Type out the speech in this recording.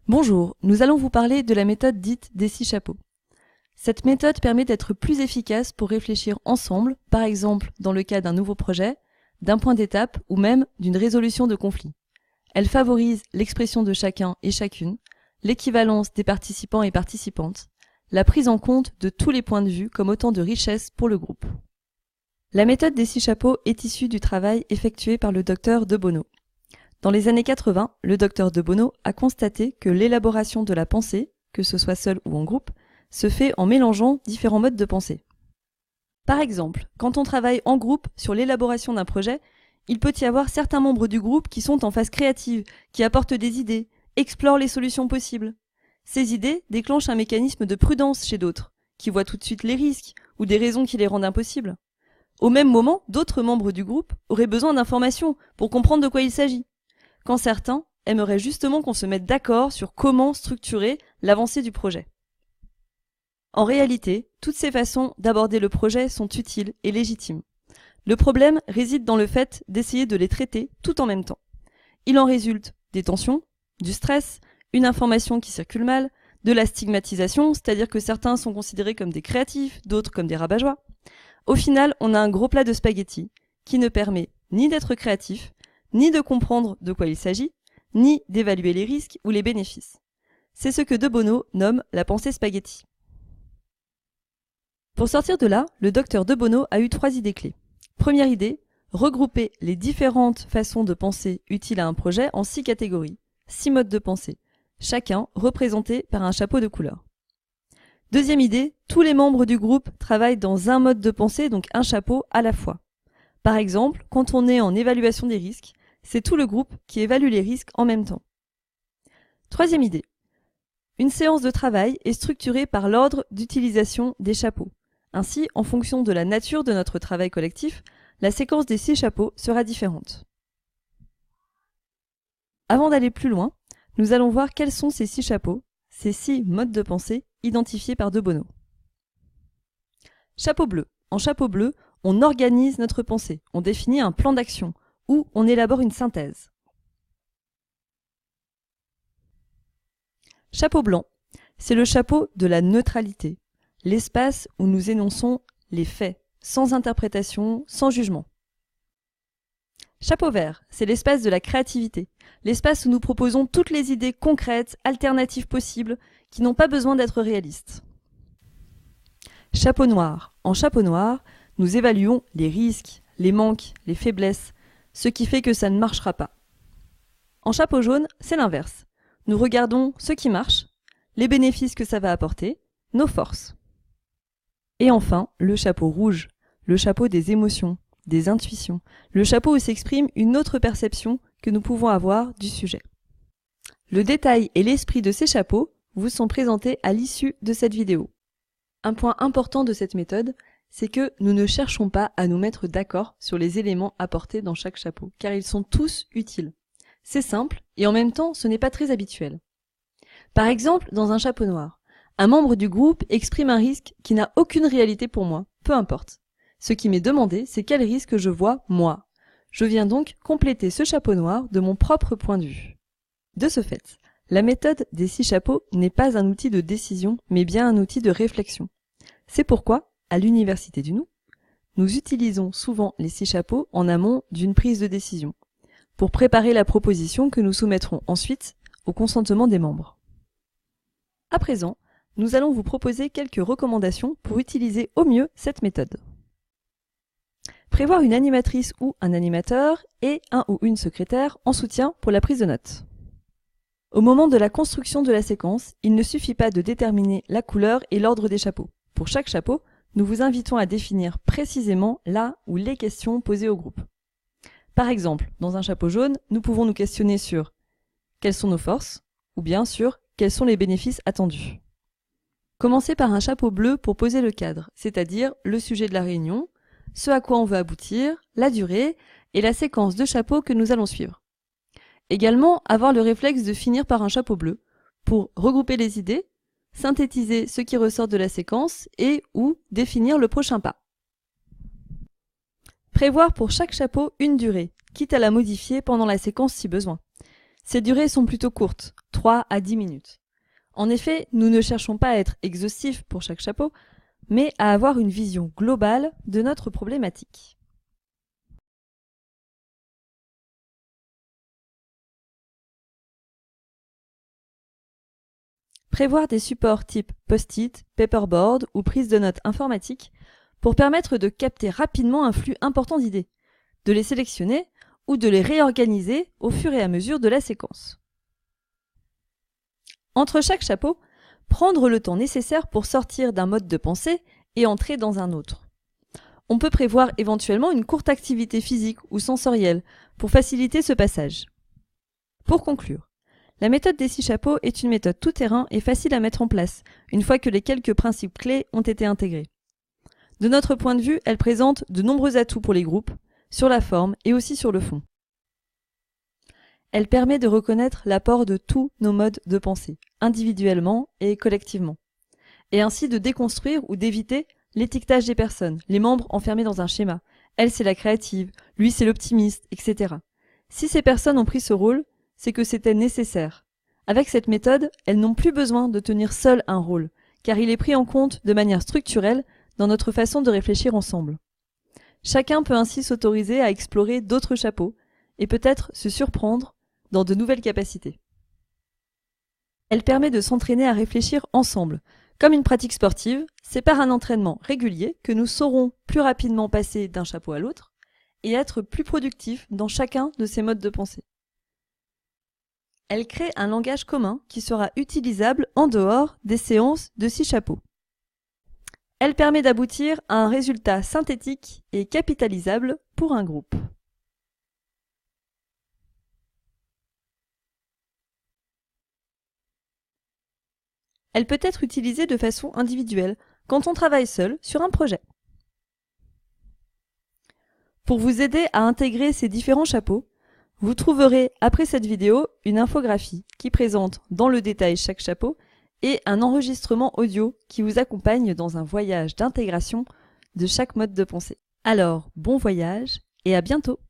Bonjour, nous allons vous parler de la méthode dite des 6 chapeaux. Cette méthode permet d'être plus efficace pour réfléchir ensemble, par exemple dans le cas d'un nouveau projet, d'un point d'étape ou même d'une résolution de conflit. Elle favorise l'expression de chacun et chacune, l'équivalence des participants et participantes, la prise en compte de tous les points de vue comme autant de richesses pour le groupe. La méthode des 6 chapeaux est issue du travail effectué par le docteur de Bono. Dans les années 80, le docteur de Bono a constaté que l'élaboration de la pensée, que ce soit seul ou en groupe, se fait en mélangeant différents modes de pensée. Par exemple, quand on travaille en groupe sur l'élaboration d'un projet, il peut y avoir certains membres du groupe qui sont en phase créative, qui apportent des idées, explorent les solutions possibles. Ces idées déclenchent un mécanisme de prudence chez d'autres, qui voient tout de suite les risques ou des raisons qui les rendent impossibles. Au même moment, d'autres membres du groupe auraient besoin d'informations pour comprendre de quoi il s'agit, quand certains aimeraient justement qu'on se mette d'accord sur comment structurer l'avancée du projet. En réalité, toutes ces façons d'aborder le projet sont utiles et légitimes. Le problème réside dans le fait d'essayer de les traiter tout en même temps. Il en résulte des tensions, du stress, une information qui circule mal, de la stigmatisation, c'est-à-dire que certains sont considérés comme des créatifs, d'autres comme des rabat-joie. Au final, on a un gros plat de spaghettis qui ne permet ni d'être créatif, ni de comprendre de quoi il s'agit, ni d'évaluer les risques ou les bénéfices. C'est ce que De Bono nomme la pensée spaghetti. Pour sortir de là, le docteur De Bono a eu 3 idées clés. Première idée, regrouper les différentes façons de penser utiles à un projet en 6 catégories, 6 modes de pensée, chacun représenté par un chapeau de couleur. Deuxième idée, tous les membres du groupe travaillent dans un mode de pensée, donc un chapeau à la fois. Par exemple, quand on est en évaluation des risques, c'est tout le groupe qui évalue les risques en même temps. Troisième idée. Une séance de travail est structurée par l'ordre d'utilisation des chapeaux. Ainsi, en fonction de la nature de notre travail collectif, la séquence des 6 chapeaux sera différente. Avant d'aller plus loin, nous allons voir quels sont ces 6 chapeaux, ces 6 modes de pensée identifiés par De Bono. Chapeau bleu. En chapeau bleu, on organise notre pensée, on définit un plan d'action, ou on élabore une synthèse. Chapeau blanc, c'est le chapeau de la neutralité, l'espace où nous énonçons les faits, sans interprétation, sans jugement. Chapeau vert, c'est l'espace de la créativité, l'espace où nous proposons toutes les idées concrètes, alternatives possibles, qui n'ont pas besoin d'être réalistes. Chapeau noir, en chapeau noir, nous évaluons les risques, les manques, les faiblesses, ce qui fait que ça ne marchera pas. En chapeau jaune, c'est l'inverse. Nous regardons ce qui marche, les bénéfices que ça va apporter, nos forces. Et enfin, le chapeau rouge, le chapeau des émotions, des intuitions, le chapeau où s'exprime une autre perception que nous pouvons avoir du sujet. Le détail et l'esprit de ces chapeaux vous sont présentés à l'issue de cette vidéo. Un point important de cette méthode, c'est que nous ne cherchons pas à nous mettre d'accord sur les éléments apportés dans chaque chapeau, car ils sont tous utiles. C'est simple, et en même temps, ce n'est pas très habituel. Par exemple, dans un chapeau noir, un membre du groupe exprime un risque qui n'a aucune réalité pour moi, peu importe. Ce qui m'est demandé, c'est quel risque je vois, moi. Je viens donc compléter ce chapeau noir de mon propre point de vue. De ce fait, la méthode des 6 chapeaux n'est pas un outil de décision, mais bien un outil de réflexion. C'est pourquoi, à l'Université du Nou, nous utilisons souvent les 6 chapeaux en amont d'une prise de décision, pour préparer la proposition que nous soumettrons ensuite au consentement des membres. À présent, nous allons vous proposer quelques recommandations pour utiliser au mieux cette méthode. Prévoir une animatrice ou un animateur et un ou une secrétaire en soutien pour la prise de notes. Au moment de la construction de la séquence, il ne suffit pas de déterminer la couleur et l'ordre des chapeaux. Pour chaque chapeau, nous vous invitons à définir précisément la ou les questions posées au groupe. Par exemple, dans un chapeau jaune, nous pouvons nous questionner sur quelles sont nos forces ou bien sur quels sont les bénéfices attendus. Commencez par un chapeau bleu pour poser le cadre, c'est-à-dire le sujet de la réunion, ce à quoi on veut aboutir, la durée et la séquence de chapeaux que nous allons suivre. Également, avoir le réflexe de finir par un chapeau bleu pour regrouper les idées, synthétiser ce qui ressort de la séquence et ou définir le prochain pas. Prévoir pour chaque chapeau une durée, quitte à la modifier pendant la séquence si besoin. Ces durées sont plutôt courtes, 3 à 10 minutes. En effet, nous ne cherchons pas à être exhaustifs pour chaque chapeau, mais à avoir une vision globale de notre problématique. Prévoir des supports type post-it, paperboard ou prise de notes informatique pour permettre de capter rapidement un flux important d'idées, de les sélectionner ou de les réorganiser au fur et à mesure de la séquence. Entre chaque chapeau, prendre le temps nécessaire pour sortir d'un mode de pensée et entrer dans un autre. On peut prévoir éventuellement une courte activité physique ou sensorielle pour faciliter ce passage. Pour conclure, la méthode des 6 chapeaux est une méthode tout-terrain et facile à mettre en place, une fois que les quelques principes clés ont été intégrés. De notre point de vue, elle présente de nombreux atouts pour les groupes, sur la forme et aussi sur le fond. Elle permet de reconnaître l'apport de tous nos modes de pensée, individuellement et collectivement, et ainsi de déconstruire ou d'éviter l'étiquetage des personnes, les membres enfermés dans un schéma. Elle, c'est la créative, lui, c'est l'optimiste, etc. Si ces personnes ont pris ce rôle, c'est que c'était nécessaire. Avec cette méthode, elles n'ont plus besoin de tenir seules un rôle, car il est pris en compte de manière structurelle dans notre façon de réfléchir ensemble. Chacun peut ainsi s'autoriser à explorer d'autres chapeaux et peut-être se surprendre dans de nouvelles capacités. Elle permet de s'entraîner à réfléchir ensemble. Comme une pratique sportive, c'est par un entraînement régulier que nous saurons plus rapidement passer d'un chapeau à l'autre et être plus productifs dans chacun de ces modes de pensée. Elle crée un langage commun qui sera utilisable en dehors des séances de 6 chapeaux. Elle permet d'aboutir à un résultat synthétique et capitalisable pour un groupe. Elle peut être utilisée de façon individuelle quand on travaille seul sur un projet. Pour vous aider à intégrer ces différents chapeaux, vous trouverez après cette vidéo une infographie qui présente dans le détail chaque chapeau et un enregistrement audio qui vous accompagne dans un voyage d'intégration de chaque mode de pensée. Alors, bon voyage et à bientôt!